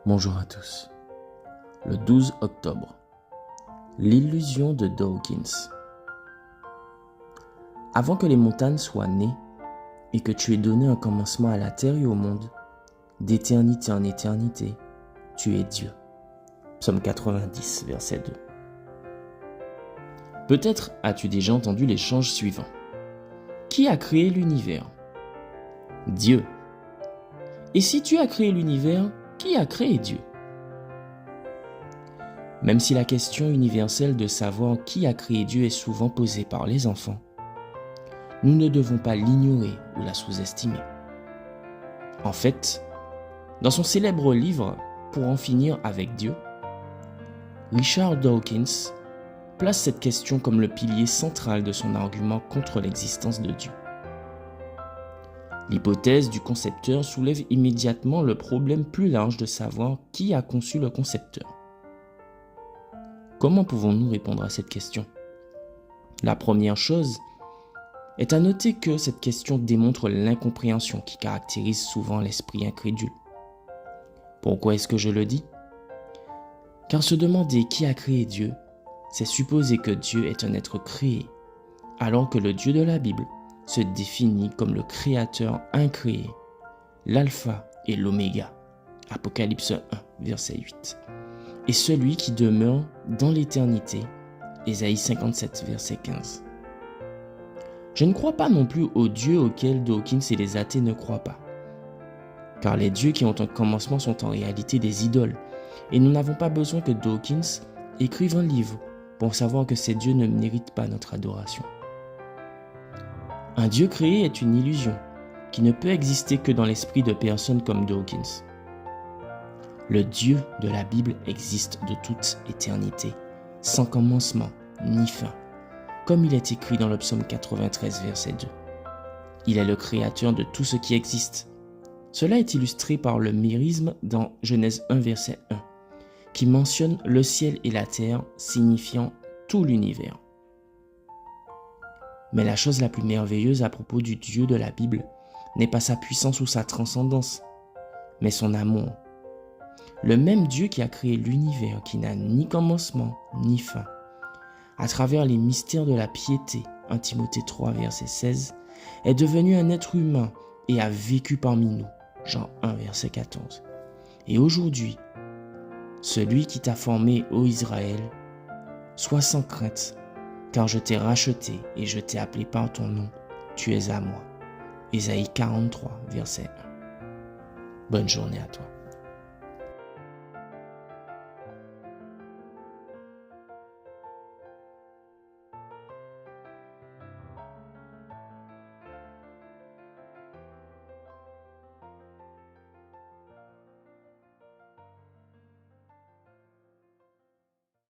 Bonjour à tous. Le 12 octobre. L'illusion de Dawkins. Avant que les montagnes soient nées et que tu aies donné un commencement à la terre et au monde, d'éternité en éternité, tu es Dieu. Psaume 90, verset 2. Peut-être as-tu déjà entendu l'échange suivant. Qui a créé l'univers? Dieu. Et si tu as créé l'univers, qui a créé Dieu? Même si la question universelle de savoir qui a créé Dieu est souvent posée par les enfants, nous ne devons pas l'ignorer ou la sous-estimer. En fait, dans son célèbre livre « Pour en finir avec Dieu », Richard Dawkins place cette question comme le pilier central de son argument contre l'existence de Dieu. L'hypothèse du concepteur soulève immédiatement le problème plus large de savoir qui a conçu le concepteur. Comment pouvons-nous répondre à cette question? La première chose est à noter que cette question démontre l'incompréhension qui caractérise souvent l'esprit incrédule. Pourquoi est-ce que je le dis? Car se demander qui a créé Dieu, c'est supposer que Dieu est un être créé, alors que le Dieu de la Bible se définit comme le créateur incréé, l'alpha et l'oméga, Apocalypse 1, verset 8, et celui qui demeure dans l'éternité, Ésaïe 57, verset 15. Je ne crois pas non plus aux dieux auxquels Dawkins et les athées ne croient pas, car les dieux qui ont un commencement sont en réalité des idoles, et nous n'avons pas besoin que Dawkins écrive un livre pour savoir que ces dieux ne méritent pas notre adoration. Un Dieu créé est une illusion qui ne peut exister que dans l'esprit de personnes comme Dawkins. Le Dieu de la Bible existe de toute éternité, sans commencement ni fin, comme il est écrit dans le psaume 93, verset 2. Il est le créateur de tout ce qui existe. Cela est illustré par le mérisme dans Genèse 1, verset 1, qui mentionne le ciel et la terre, signifiant tout l'univers. Mais la chose la plus merveilleuse à propos du Dieu de la Bible n'est pas sa puissance ou sa transcendance, mais son amour. Le même Dieu qui a créé l'univers, qui n'a ni commencement ni fin, à travers les mystères de la piété, 1 Timothée 3, verset 16, est devenu un être humain et a vécu parmi nous, Jean 1, verset 14. Et aujourd'hui, celui qui t'a formé, ô Israël, sois sans crainte, car je t'ai racheté et je t'ai appelé par ton nom, tu es à moi. Ésaïe 43, verset 1. Bonne journée à toi.